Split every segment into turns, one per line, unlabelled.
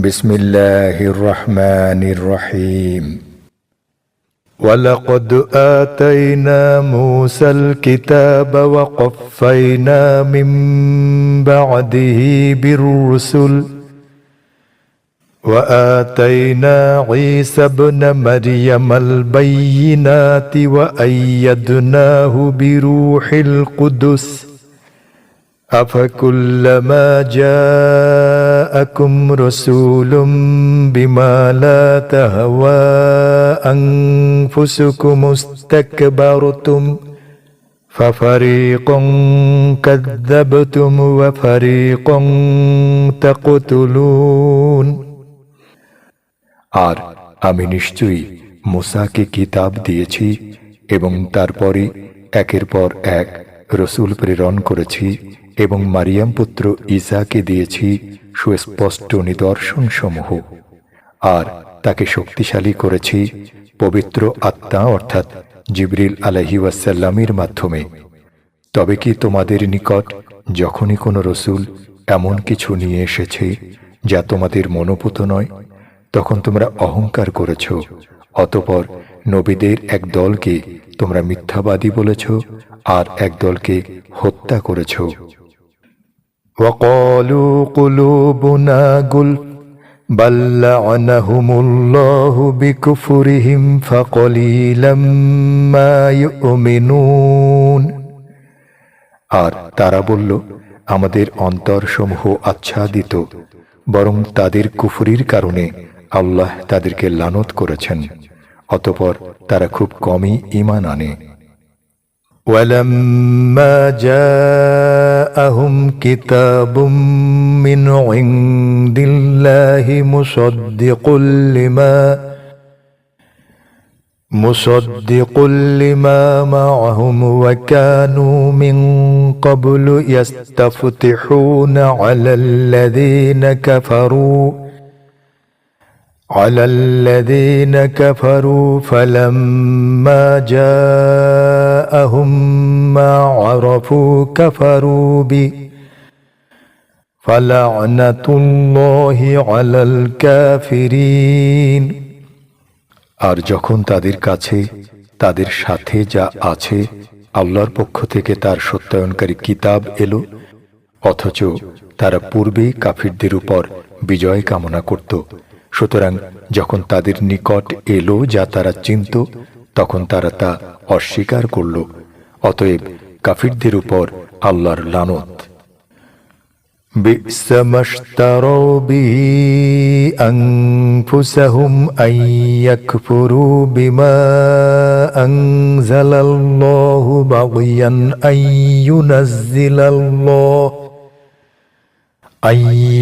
বিসমিল্লাহির রহমানির রহিম। ওয়ালাকাদ আতাইনা মূসাল কিতাবা ওয়া কাফাইনা মিন বা'দিহি বির-রুসুল ওয়া আতাইনা ঈসা ইবনা মারইয়ামাল বায়্যিনাতি ওয়া আইয়াদনাহু বিরূহিল কুদুস أفكلما جاءكم رسول بما لا تهوى أنفسكم استكبرتم ففريقا كذبتم وفريقا تقتلون। আর আমি নিশ্চয়ই মুসাকে কিতাব দিয়েছি এবং তারপরে একের পর এক রসুল প্রেরণ করেছি এবং মারিয়াম পুত্র ঈসাকে দিয়েছি সুস্পষ্ট নিদর্শনসমূহ, আর তাকে শক্তিশালী করেছি পবিত্র আত্মা অর্থাৎ জিবরিল আলাইহি ওয়াসাল্লামের মাধ্যমে। তবে কি তোমাদের নিকট যখনই কোনো রসুল এমন কিছু নিয়ে এসেছে যা তোমাদের মনোপুত নয়, তখন তোমরা অহংকার করেছ, অতঃপর নবীদের এক দলকে তোমরা মিথ্যাবাদী বলেছ আর এক দলকে হত্যা করেছ। وَقَالُوا قُلُوبُنَا غُلْفٌ بَل لَّعَنَهُمُ اللَّهُ بِكُفْرِهِمْ فَقَلِيلًا مَّا يُؤْمِنُونَ। আর তারা বলল, আমাদের অন্তরসমূহ আচ্ছাদিত, বরং তাদের কুফরির কারণে আল্লাহ তাদেরকে লানত করেছেন, অতঃপর তারা খুব কমই ঈমান আনে। وَلَمَّا جَاءَهُمْ كِتَابٌ مِّنْ عِندِ اللَّهِ مُصَدِّقٌ لِّمَا مَعَهُمْ وَكَانُوا مِن قَبْلُ يَسْتَفْتِحُونَ على الذين كفروا فلما جاءهم ما عرفوا كفروا به فلعنة الله على الكافرين। আর যখন তাদের কাছে তাদের সাথে যা আছে আল্লাহর পক্ষ থেকে তার সত্যায়নকারী কিতাব এলো, অথচ তারা পূর্বেই কাফিরদের উপর বিজয় কামনা করত, সুতরাং যখন তাদের নিকট এলো যা তারা চিনত, তখন তারা তা অস্বীকার করল, অতএব কাফিরদের উপর আল্লাহর লানত। বি'সা মাশতারাউ বিহি আনফুসাহুম আন ইয়াকফুরু বিমা আনজালাল্লাহু বাগয়ান আন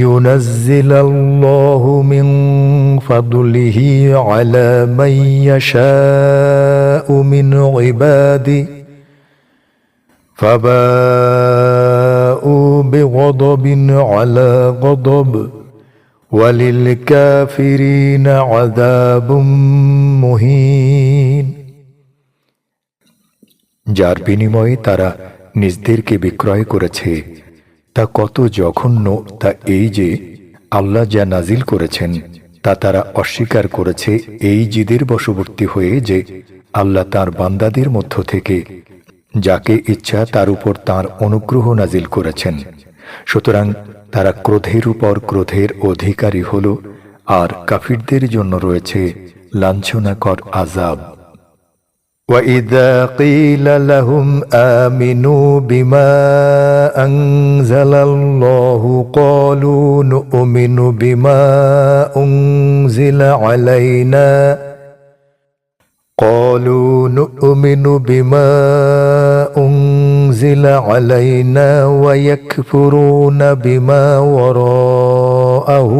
ينزل الله من فضله على من يشاء من عباده فباءوا بغضب على غضب وللكافرين عذاب مهين। যার বিনিময়ে তারা নিজদেরকে বিক্রয় করেছে তা কত জঘন্য, তা এই যে আল্লাহ যা নাজিল করেছেন তা তারা অস্বীকার করেছে এই জিদের বশবর্তী হয়ে যে আল্লাহ তার বান্দাদের মধ্য থেকে যাকে ইচ্ছা তার উপর তার অনুগ্রহ নাজিল করেছেন, সুতরাং তারা ক্রোধের উপর ক্রোধের অধিকারী হল, আর কাফিরদের জন্য রয়েছে লাঞ্ছনাকর আযাব। وَإِذَا قِيلَ لَهُمْ آمِنُوا بِمَا أَنزَلَ اللَّهُ قَالُوا نُؤْمِنُ بِمَا أُنزِلَ عَلَيْنَا وَيَكْفُرُونَ بِمَا وَرَاءَهُ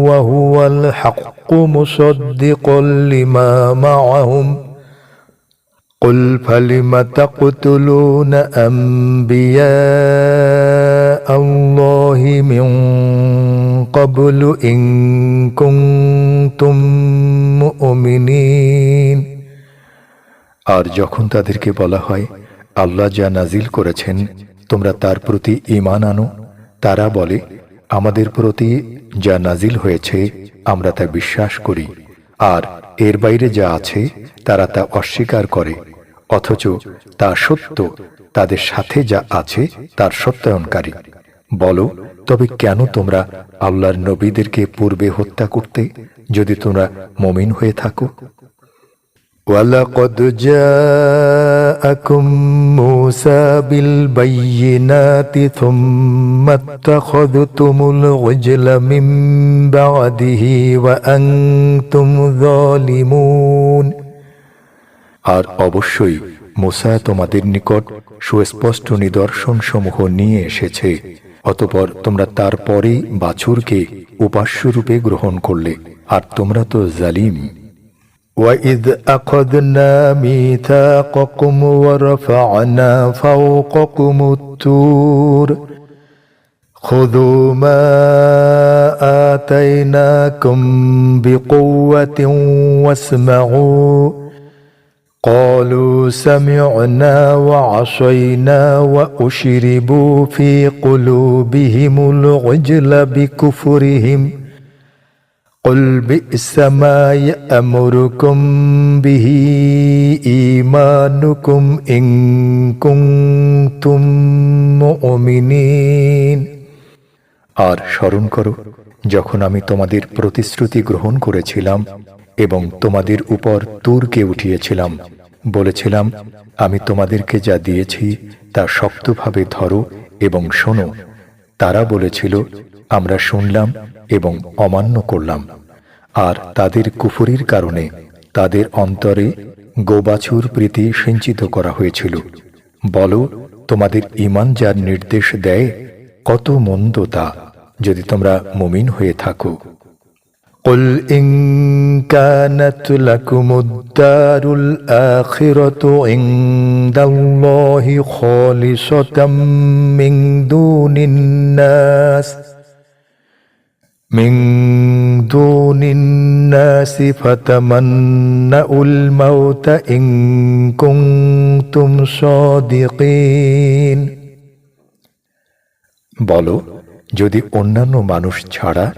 وَهُوَ الْحَقُّ مُصَدِّقًا لِّمَا مَعَهُمْ قُلْ فَلِمَ تَقْتُلُونَ أَنبِيَاءَ اللَّهِ مِن قَبْلُ إِن كُنتُم مُّؤْمِنِينَ। আর যখন তাদেরকে বলা হয় আল্লাহ যা নাজিল করেছেন তোমরা তার প্রতি ঈমান আনো, তারা বলে আমাদের প্রতি যা নাজিল হয়েছে আমরা তা বিশ্বাস করি, আর এর বাইরে যা আছে তারা তা অস্বীকার করে, অথচ তা সত্য, তাদের সাথে যা আছে তার সত্যায়নকারী। বলো, তবে কেন তোমরা আল্লাহর নবীদেরকে পূর্বে হত্যা করতে, যদি তোমরা মুমিন হয়ে থাকো? وَلَقَدْ جَاءَكُم مُوسَى بِالْبَيِّنَاتِ ثُمَّ اتَّخَذْتُمُ الْعِجْلَ مِن بَعْدِهِ وَأَنتُمْ ظَالِمُونَ। আর অবশ্যই মুসা তোমাদের নিকট সুস্পষ্ট নিদর্শনসমূহ নিয়ে এসেছে, অতঃপর তোমরা তারপরে বাছুরকে উপাস্যরূপে গ্রহণ করলে, আর তোমরা তো জালিম। وَإِذْ أَخَذْنَا مِيثَاقَكُمْ وَرَفَعْنَا فَوْقَكُمُ الطُّورَ خُذُوا مَا آتَيْنَاكُمْ بِقُوَّةٍ وَاسْمَعُوا قَالُوا سَمِعْنَا وَعَصَيْنَا وَأُشْرِبُوا فِي قُلُوبِهِمُ الْعِجْلَ بِكُفْرِهِمْ قُلْ بِئْسَ مَا يَأْمُرُكُمْ بِهِ إِيمَانُكُمْ إِن كُنتُم مُؤْمِنِينَ। আর স্মরণ করো, যখন আমি তোমাদের প্রতিশ্রুতি গ্রহণ করেছিলাম এবং তোমাদের উপর তুরকে উঠিয়েছিলাম, বলেছিলাম, আমি তোমাদেরকে যা দিয়েছি তা শক্তভাবে ধরো এবং শোনো। তারা বলেছিল, আমরা শুনলাম এবং অমান্য করলাম। আর তাদের কুফরির কারণে তাদের অন্তরে গোবাছুর প্রীতি সিঞ্চিত করা হয়েছিল। বলো, তোমাদের ঈমান যার নির্দেশ দেয় কত মন্দ তা, যদি তোমরা মুমিন হয়ে থাকো। قُلْ إِن كَانَتْ لَكُمُ الدَّارُ الْآخِرَةُ عِندَ اللَّهِ خَالِصَةً مِّن دُونِ النَّاسِ فَتَمَنَّوُا الْمَوْتَ إِن كُنتُمْ صَادِقِينَ। বলো, যদি অন্যান্য মানুষ ছাড়া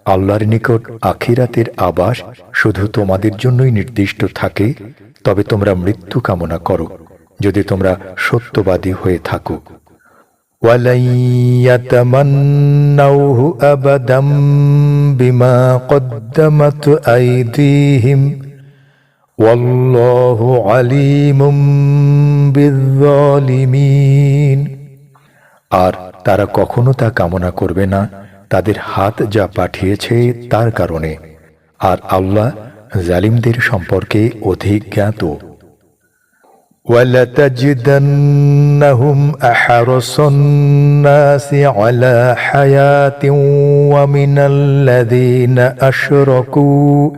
আল্লাহর নিকট আখিরাতের আবাস শুধু তোমাদের জন্যই নির্দিষ্ট থাকে, তবে তোমরা মৃত্যু কামনা করো, যদি তোমরা সত্যবাদী হয়ে থাকো। وَلَن يَتَمَنَّوْهُ أَبَدًا بِمَا قَدَّمَتْ أَيْدِيهِمْ وَاللَّهُ عَلِيمٌ بِالظَّالِمِينَ। আর তারা কখনো তা কামনা করবে না, তাদের হাত যা পাঠিয়েছে তার কারণে, আর আল্লাহ জালিমদের সম্পর্কে অধিক জ্ঞাত। وَلَتَجِدَنَّهُمْ أَحْرَصَ النَّاسِ عَلَى حَيَاةٍ وَمِنَ الَّذِينَ أَشْرَكُوا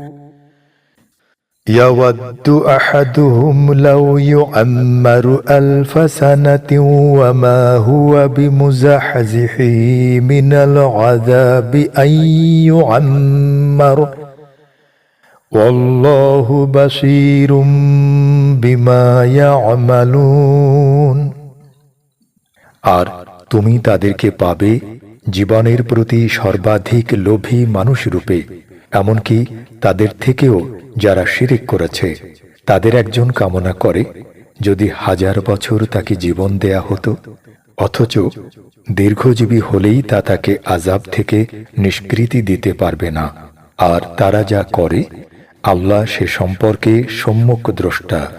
يَوَدُّ أَحَدُهُمْ لَوْ يُعَمَّرُ أَلْفَ سَنَةٍ وَمَا هُوَ بِمُزَحْزِحِهِ مِنَ الْعَذَابِ أَن يُعَمَّرَ وَاللَّهُ بَصِيرٌ بِمَا يَعْمَلُونَ। আর তুমি তাদেরকে পাবে জীবনের প্রতি সর্বাধিক লোভী মানুষরূপে, এমনকি তাদের থেকেও যারা শিরক করেছে। তাদের একজন কামনা করে, যদি 1000 বছর তাকে জীবন দেয়া হতো, অথচ দীর্ঘজীবী হলেই তা তাকে আযাব থেকে নিষ্কৃতি দিতে পারবে না। আর তারা যা করে, আল্লাহ সে সম্পর্কে সম্যক দ্রষ্টা।